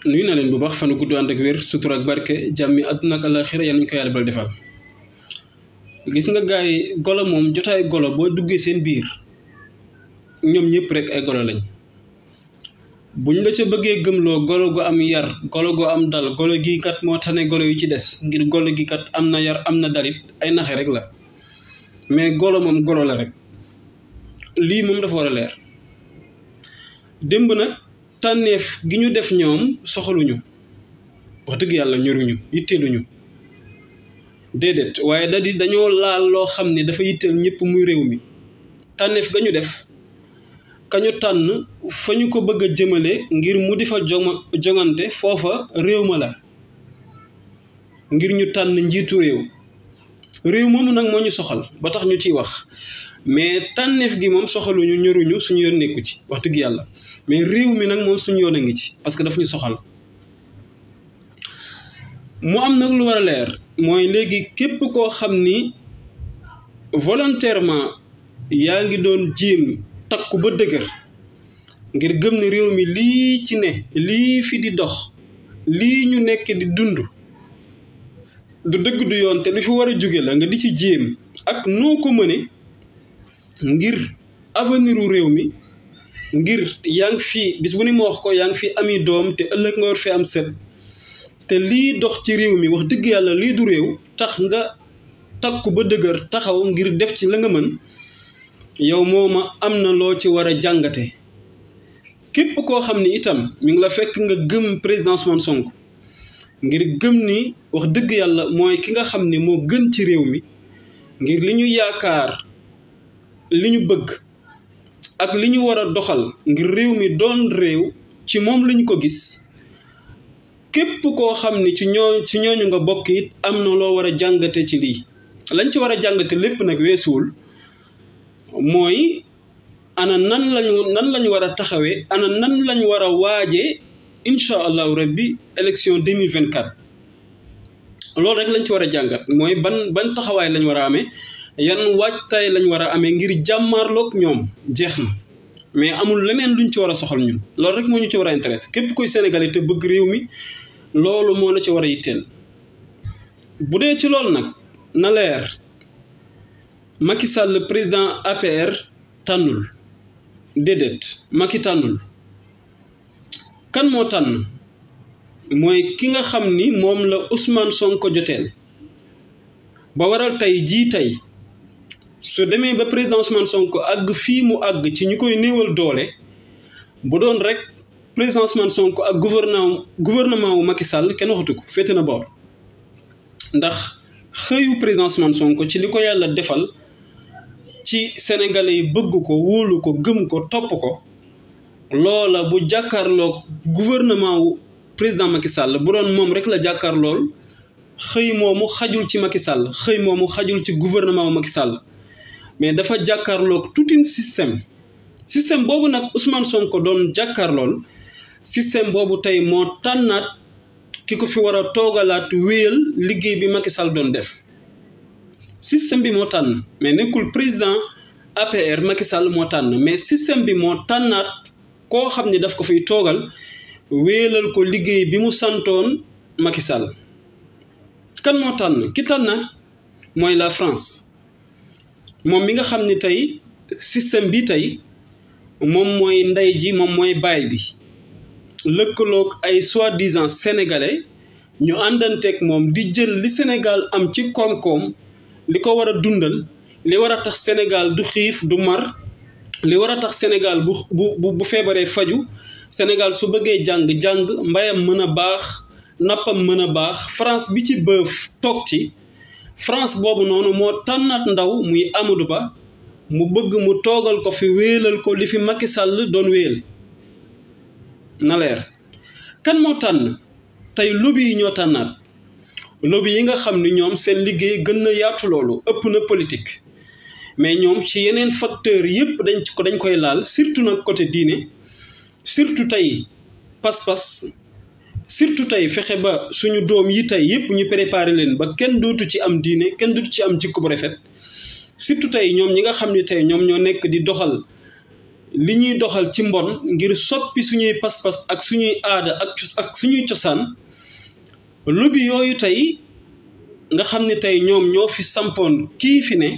nuyu na leen bu baax fanu gudd ànd ak wér sutura ak barke jàmmi àdduna ak àllaaxira yal nañu ko yàlla bal defal gis nga gaay golo moom jotaay golo boo duggee seen biir ñoom ñëpp rek ay golo lañ buñ la ca bëggee gëmloo golo gu am yar golo gu am dal golo gi kat moo tane golo yu ci des ngir golo gi kat am na yar am na dalit ay naxe rek la mais golo moom golo la rek lii moom dafa war a leer démb nag tànneef gi ñu def ñoom soxaluñu wax dëgg yàlla ñoruñu yitteeluñu déedéet waaye dañoo laal loo xam ne dafa yitteel ñëpp muy réew mi tànneef ga ñu def kañu tànn fa ñu ko bëgg a jëmale ngir mu di fa jongante foofa réew ma la ngir ñu tànn njiitu réew moomu nag moo ñu soxal ba tax ñu ciy wax mais tànneef gi moom soxaluñu ñoruñu suñu yoon nekku ci wax dëgg yàlla mais réew mi nag moom suñu yoon a ngi ci parce que daf ñu soxal mu am nag lu war a leer mooy léegi képp koo xam ni volontairement yaa ngi doon jéem takku ba dëgër ngir gëm ne réew mi lii ci ne lii fi di dox lii ñu nekk di dund du dëgg du yoon te lu fi war a jóge la nga di ci jéem ak noo ko mëne ngir aveniru réew mi ngir yaa ngi fi bis bu ni ma wax ko yaa ngi fi ami doom te ëllëg nga war fi am set te lii dox ci réew mi wax dëgg yàlla lii du réew tax nga takku ba dëgër taxaw ngir def ci la nga mën yow mooma am na loo ci war a jàngate képp koo xam ni itam mi ngi la fekk nga gëm président Ousmane Sonko ngir gëm ni wax dëgg yàlla mooy ki nga xam ni moo gën ci réew mi ngir li ñu yaakaar li ñu bëgg ak li ñu war a doxal ngir réew mi doon réew ci moom lañu ko gis képp koo xam ni ci ñooñu nga bokk it am na loo war a jàngate ci lii lañ ci war a jàngate lépp nag weesuwul mooy ana nan lañu war a taxawee ana nan lañ war a waajee incha allahu rabbi élection 2024 loolu rek lañ ci war a jàngat mooy ban taxawaay lañ war a amee yan waajtaay lañ war a amee ngir jàmmaarloog ñoom jeex na mais amul leneen luñ ci war a soxal ñun loolu rek moo ñu ci war a intéressé képp kuy sénégalais te bëgg réew mi loolu moo la ci war a yitteel bu dee ci loolu nag na leer Macky Sall le président APR tànnul déedéet Macky tànnul kan moo tànn mooy ki nga xam ni moom la Ousmane Sonko joteel ba waral tey su demee ba président Ousmane Sonko àgg fii mu àgg ci ñu koy néewal doole bu doon rek président Ousmane Sonko ak gouvernement wu Macky Sall kenn waxatu ko féete na boor ndax xëyu président Ousmane Sonko ci li ko yàlla defal ci sénégalais yi bëgg ko wóolu ko gëm ko topp ko loola bu jàkkaarloog gouvernement wu président Macky Sall bu doon moom rek la jàkkaarlool xëy moomu xajul ci Macky Sall xëy moomu xajul ci gouvernement wu Macky Sall mais dafa jàkkaarloog tout un système boobu nag Ousmane Sonko doon jàkkaarlool système boobu tey moo tànnaat ki ko fi war a toogalaat wéyal liggéey bi Macky Sall doon def système bi moo tànn mais nekkul président APR Macky Sall moo tànn mais système bi moo tànnaat koo xam ni daf ko fiy toogal wéyalal ko liggéey bi mu santoon Macky Sall kan moo tànn ki tànn mooy la France moom mi nga xam ni tey système bi tey moom mooy ndey ji moom mooy baay bi lëkkaloog ay soi-disant sénégalais ñu àndanteeg moom di jël li Sénégal am ci koom-koom li ko war a dundal li war a tax Sénégal du xiif du mar li war a tax Sénégal bu feebaree faju Sénégal su bëggee jàng mbayam mën a baax nappam mën a baax France bi ci bëf toog ci France boobu noonu moo tànnaat ndaw muy Amadou Ba mu bëgg mu toogal ko fi wéelal ko li fi Macky Sall doon wéel na leer kan moo tànn tey lobby yi ñoo tànnaat lobby yi nga xam ni ñoom seen liggéey gën na yaatu loolu ëpp na politique mais ñoom ci yeneen facteur yépp dañ koy laal surtout nag côté diine surtout tey pas-pas surtout tey fexe ba suñu doom yi tey yépp ñu préparer leen ba kenn dootu ci am diine kenn dootu ci am jikko bu rafet surtout tey ñoom ñi nga xam ni tey ñoom ñoo nekk di doxal li ñuy doxal ci mbon ngir soppi suñuy pas-pas ak suñuy aada ak suñuy cosaan lobby yooyu tey nga xam ne tey ñoom ñoo fi sampoon kii fi ne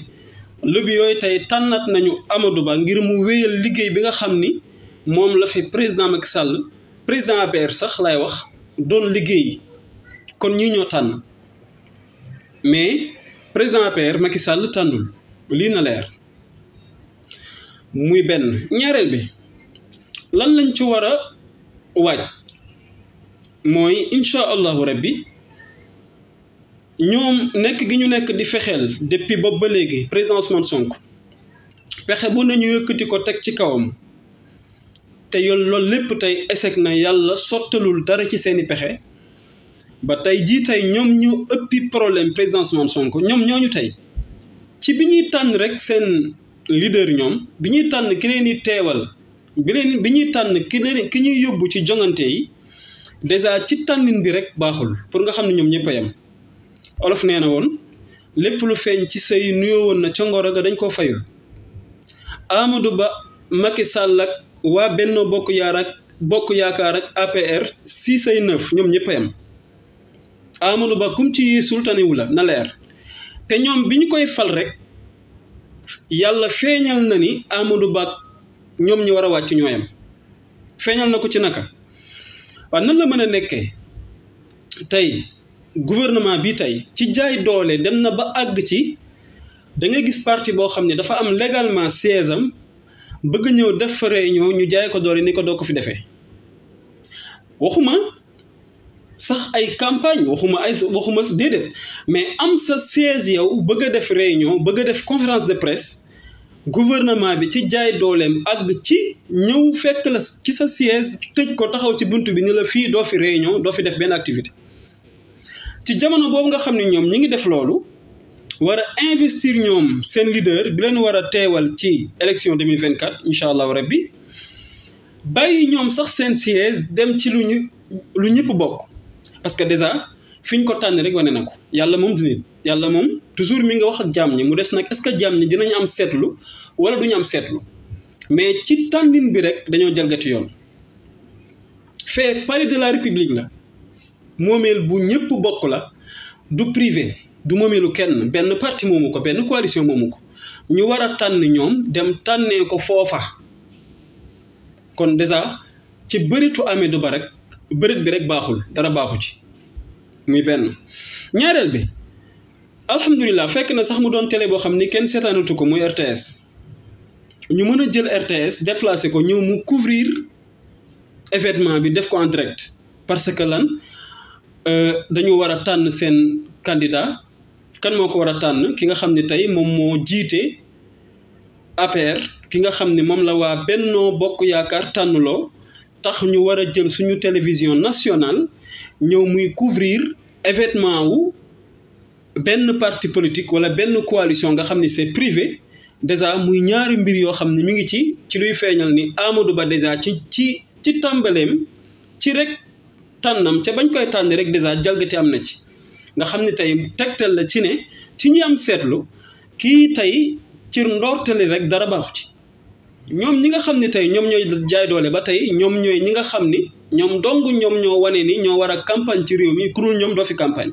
lobby yooyu tey tànnat nañu Amadou Ba ngir mu wéyal liggéey bi nga xam ni moom la fi président Macky Sall président APR sax lay wax doon liggéey kon ñii ñoo tànn mais président APR Macky Sall tànnul lii na leer muy benn. ñaareel bi lan lañ ci war a waaj mooy incha allahu rabbi ñoom nekk gi ñu nekk di fexeel depuis boobu ba léegi président Ousmane Sonko pexe bu nañu yëkkati ko teg ci kawam te loolu lépp tey échec na yàlla sottalul dara ci seeni pexe ba tey jii tey ñoom ñu ëppi problème président Ousmane Sonko ñoom ñooñu tey ci bi ñuy tànn rek seen leader ñoom bi ñuy tànn ki leen di teewal bi ñuy tànn ki ñuy yóbbu ci jongante yi dèjà ci tànnin bi rek baaxul pour nga xam ne ñoom ñëpp a yem olof nee na woon lépp lu feeñ ci say nuyoo woon na ca ngoro ga dañ koo fayul Amadou Ba Macky Sall ak waa Benno Bokk Yaakaar ak APR 6 ay 9 ñoom ñëpp a yem Amadou Ba kum ci yéesul tanewu la na leer te ñoom bi ñu koy fal rek yàlla feeñal na ni Amadou Ba ñoom ñi war a wàcc ñooyam feeñal na ko ci naka waaw nan la mën a nekkee tey gouvernement bi tey ci jaay doole dem na ba àgg ci da ngay gis parti boo xam ne dafa am légalement siège am bëgg ñëw def fa réunion ñu jaay ko doole ni ko doo ko fi defee waxuma sax ay campagne waxuma déedéet mais am sa siège yow bëgg a def réunion bëgg a def conférence de presse gouvernement bi ci jaay dooleem àgg ci ñëw fekk la ci sa siège tëj ko taxaw ci buntu bi ni la fii doo fi réunion doo fi def benn activité ci jamono boobu nga xam ne ñoom ñi ngi def loolu war a investir ñoom seen leader bi leen war a teewal ci élection 2024 incha allahu rabbi bàyyi ñoom sax seen siège dem ci lu ñëpp bokk parce que déjà fi ñu ko tànn rek wane na ko yàlla moom du nit yàlla moom toujours mi nga wax ak jaam ñi mu des nag est-ce que jaam ñi dinañ am seetlu wala duñu am seetlu mais ci tànnin bi rek dañoo jalgati yoon fait palais de la république la moomeel bu ñëpp bokk la du privé du moomeelu kenn benn parti moomu ko benn coalition moomu ko ñu war a tànn ñoom dem tànnee ko foofa kon déjà ci bëritu Amadou Ba rek bërit bi rek baaxul dara baaxu ci muy benn. ñaareel bi alhamdulilah fekk na sax mu doon télé boo xam ni kenn seetaanatu ko muy RTS ñu mën a jël RTS déplacé ko ñëw mu couvrir événement bi def ko en direct parce que lan dañu war a tànn seen candidat kan moo ko war a tànn ki nga xam ne tey moom moo jiite APR ki nga xam ne moom la waa Benno Bokk Yaakaar tànnloo tax ñu war a jël suñu télévision nationale ñëw muy couvrir événement wu benn parti politique wala benn coalition nga xam ni c'est privé déjà muy ñaari mbir yoo xam ne mi ngi ci luy feeñal ni Amadou Ba déjà ci tàmbaleem ci rek tànnam ca bañ koy tànn rek déjà jalgati am na ci nga xam ne tey tegtal la ci ne ci ñi am seetlu kii tey ci ndortali rek dara baaxu ci ñoom ñi nga xam ne tey ñoom ñooy jaay doole ba tey ñoom ñooy ñi nga xam ni ñoom dong ñoom ñoo wane ni ñoo war a campagne ci réew mi kurul ñoom doo fi campagne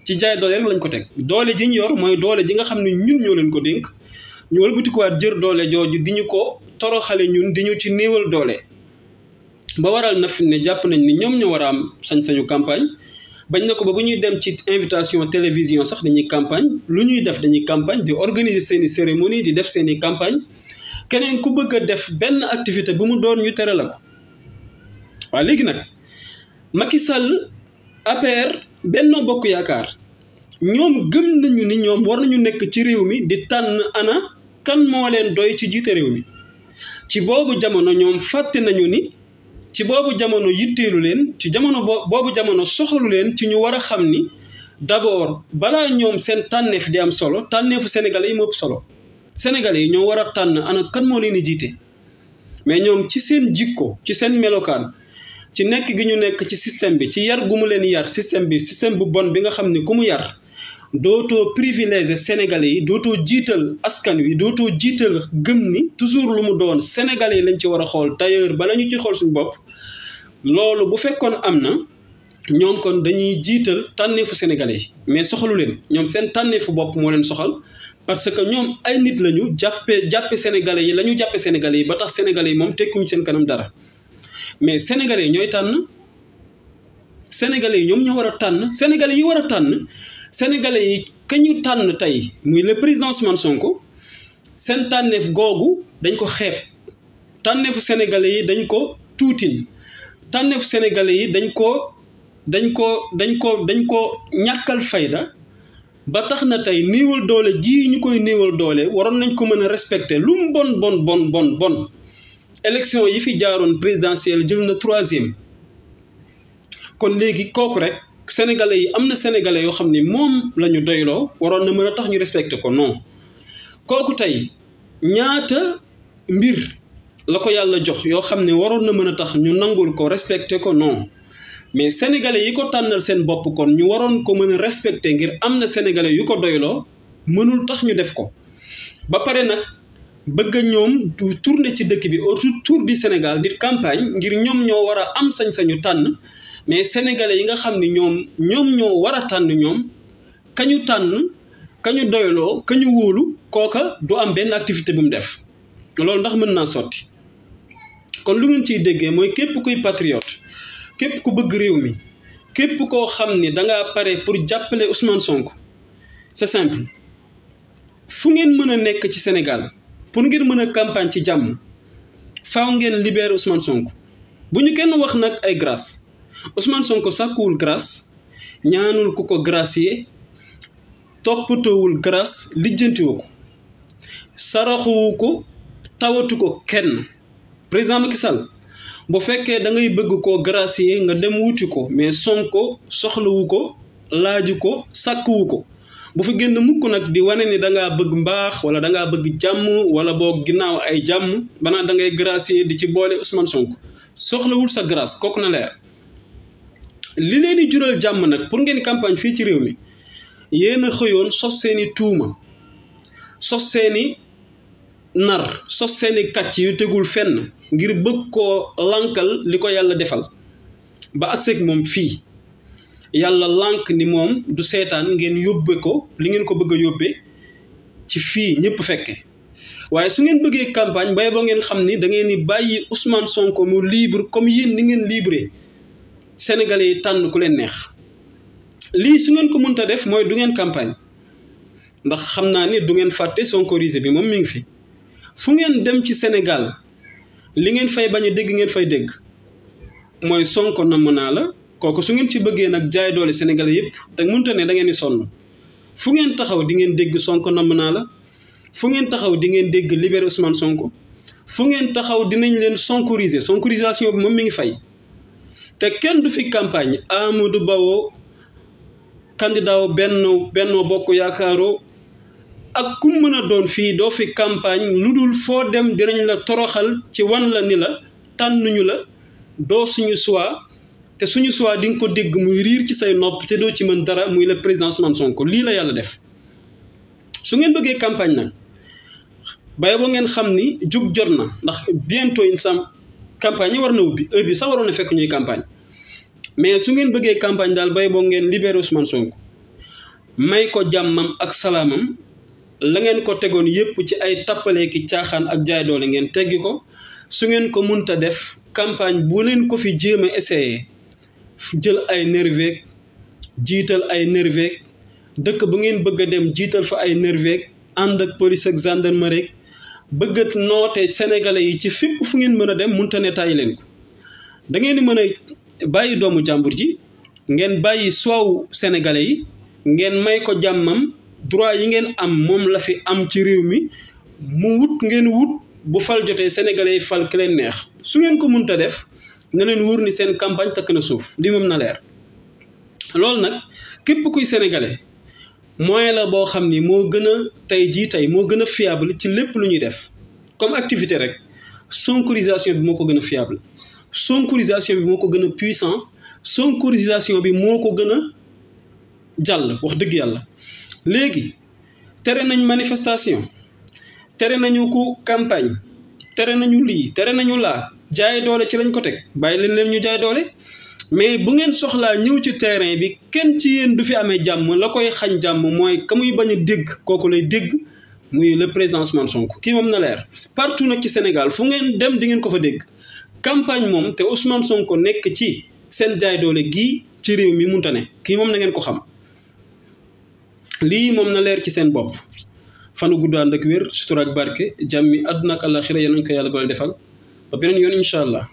ci jaay doole rek lañ ko teg doole ji ñu yor mooy doole ji nga xam ne ñun ñoo leen ko dénk ñu wëlbatikuwaat jër doole jooju di ñu ko toroxale ñun di ñu ci néewal doole ba waral na fi ne jàpp nañ ni ñoom ñoo war a am sañ-sañu campagne bañ na ko ba bu ñuy dem ci invitation télévision sax dañuy campagne lu ñuy def dañuy campagne di organiser seeni cérémonie di def seeni campagne keneen ku bëgg a def benn activité bu mu doon ñu tere la ko waaw léegi nag Macky Sall APR Benno Bokk Yaakaar ñoom gëm nañu ni ñoom war nañu nekk ci réew mi di tànn ana kan moo leen doy ci jiite réew mi ci boobu jamono ñoom fàtte nañu ni ci boobu jamono yitteelu leen ci jamono boobu jamono soxalu leen ci ñu war a xam ni d'abord balaa ñoom seen tànneef di am solo tànneefu sénégalais yi moo ëpp solo sénégalais yi ñoo war a tànn ana kan moo leen di jiite mais ñoom ci seen jikko ci seen melokaan ci nekk gi ñu nekk ci système bi ci yar gu mu leen yar système bu bon bi nga xam ne ku mu yar dootoo privilégié sénégalais yi dootoo jiital askan wi dootoo jiital gëm ni toujours lu mu doon sénégalais yi lañ ci war a xool d'ailleurs bala ñu ci xool suñu bopp loolu bu fekkoon am na ñoom kon dañuy jiital tànneefu sénégalais yi mais soxalu leen ñoom seen tànneefu bopp moo leen soxal parce que ñoom ay nit lañu jàppe sénégalais yi la ñu jàppe sénégalais yi ba tax sénégalais yi moom tekkuñ seen kanam dara mais sénégalais yi ñooy tànn sénégalais yi ñoom ñoo war a tànn sénégalais yi war a tànn sénégalais yi ka ñu tànn tey muy le président Ousmane Sonko seen tànneef googu dañ ko xeeb tànneefu sénégalais yi dañ ko tuutin tànneefu sénégalais yi dañ ko ñàkkal fayda ba tax na tey néewal doole ji ñu koy néewal doole waroon nañ ko mën a respecter lu mu bon élection yi fi jaaroon présidentielle jël na 3e kon léegi kooku rek sénégalais yi am na sénégalais yoo xam ni moom la ñu doyloo waroon na mën a tax ñu respecter ko non kooku tey ñaata mbir la ko yàlla jox yoo xam ne waroon na mën a tax ñu nangul ko respecter ko non mais sénégalais yi ko tànnal seen bopp kon ñu waroon ko mën a respecter ngir am na sénégalais yu ko doyloo mënul tax ñu def ko ba pare nag bëgg ñoom du tourner ci dëkk bi autour du Sénégal di campagne ngir ñoom ñoo war a am sañ-sañu tànn mais sénégalais yi nga xam ni ñoom ñoo war a tànn ñoom kañu tànn kañu doyloo kañu wóolu kooka du am benn activité bu mu def loolu ndax mën naa sotti kon lu ngeen ciy déggee mooy képp kuy patriote képp ku bëgg réew mi képp koo xam ni dangaa pare pour jàppale Ousmane Sonko c'est simple fu ngeen mën a nekk ci Sénégal pour ngeen mën a campagne ci jàmm faaw ngeen libérer Ousmane Sonko bu ñu kenn wax nag ay grâce Ousmane Sonko sàkkuwul grâce ñaanul ku ko gracier toppatoowul grâce lijjantiwu ko saraxuwu ko tawatu ko kenn président Macky Sall bu fekkee da ngay bëgg koo gracier nga dem wuti ko mais Sonko soxlawu ko laaju ko sàkkuwu ko bu fi génn mukk nag di wane ni dangaa bëgg mbaax wala dangaa bëgg jàmm wala boo ginnaaw ay jàmm banaa da ngay gracier di ci boole Ousmane Sonko soxlawul sa grâce kooku na leer li leen di jural jàmm nag pour ngeen campagne fii ci réew mi yéen a xëyoon sos seeni tuuma sos seeni nar sos seeni kàcc yu tegul fenn ngir bëgg koo lankal li ko yàlla defal ba agseeg moom fii yàlla lànk ni moom du seetaan ngeen yóbbe ko li ngeen ko bëgg a yóbbee ci fii ñëpp fekke waaye su ngeen bëggee campagne bay boo ngeen xam ni da ngeen di bàyyi Ousmane Sonko mu libre comme yéen ni ngeen libre sénégalais yi tànn ku leen neex lii su ngeen ko mënta def mooy du ngeen campagne ndax xam naa ni du ngeen fàtte sonkorisé bi moom mi ngi fi fu ngeen dem ci Sénégal li ngeen fay bañ a dégg ngeen fay dégg mooy Sonko namm naa la kooku su ngeen ci bëggee nag jaay doole sénégalais yëpp te mënta ne da ngeen di sonn fu ngeen taxaw di ngeen dégg Sonko namm naa la fu ngeen taxaw di ngeen dégg libéré Ousmane Sonko fu ngeen taxaw dinañ leen sonkorisé sonkorisation bi moom mi ngi fay te kenn du fi campagne Amadou Ba candidat Benno Bokk Yaakaaroo ak ku mën a doon fii doo fi campagne lu dul foo dem dinañ la toroxal ci wan la ni la tànnuñu la doo suñu choix te suñu choix di nga ko dégg muy riir ci say nopp te doo ci mën dara muy le président Ousmane Sonko lii la yàlla def su ngeen bëggee campagne nag bay boo ngeen xam ni jug jot na ndax bientôt insam campagne yi war na ubbi heure bi sax waroon na fekk ñuy campagne mais su ngeen bëggee campagne daal bay boo ngeen libéré Ousmane Sonko may ko jàmmam ak salaamam la ngeen ko tegoon yépp ci ay tappale ki caaxaan ak jaay doole ngeen teggi ko su ngeen ko munta def campagne bu leen ko fi jéem a essayé jël ay nerveek jiital ay nerveek dëkk bu ngeen bëgg a dem jiital fa ay nerveek ànd ak police ak gendarmerie bëggat noote sénégalais yi ci fépp fu ngeen mën a dem munta ne tàyyi leen ko da ngeen di mën a bàyyi doomu jàmbur ji ngeen bàyyi soowu sénégalais yi ngeen may ko jàmmam droit yi ngeen am moom la fi am ci réew mi mu wut ngeen wut bu fal jotee sénégalais yi fal ki leen neex su ngeen ko munta def na leen wóor ni seen campagne takk na suuf li moom na leer loolu nag képp kuy sénégalais moyen la boo xam ni moo gën a tey moo gën a fiable ci lépp lu ñuy def comme activité rek sonkorisation bi moo ko gën a fiable sonkorisation bi moo ko gën a puissant sonkorisation bi moo ko gën a jàll wax dëgg yàlla léegi tere nañ manifestation tere nañu ku campagne tere nañu lii tere nañu laa jaay doole ci lañ ko teg bàyyi leen ñu jaay doole mais bu ngeen soxlaa ñëw ci terrain bi kenn ci yéen du fi amee jàmm la koy xañ jàmm mooy ka muy bañ a dégg kooku lay dégg muy le président Ousmane Sonko kii moom na leer partout nag ci Sénégal fu ngeen dem di ngeen ko fa dégg campagne moom te Ousmane Sonko nekk ci seen jaay doole gii ci réew mi munta ne kii moom na ngeen ko xam lii moom na leer ci seen bopp fanu gudd ànd ak wér sutura ak barke jàmmi àdduna ak àllaaxira yal nañu ko yàlla boole defal ba beneen yoon incha allah.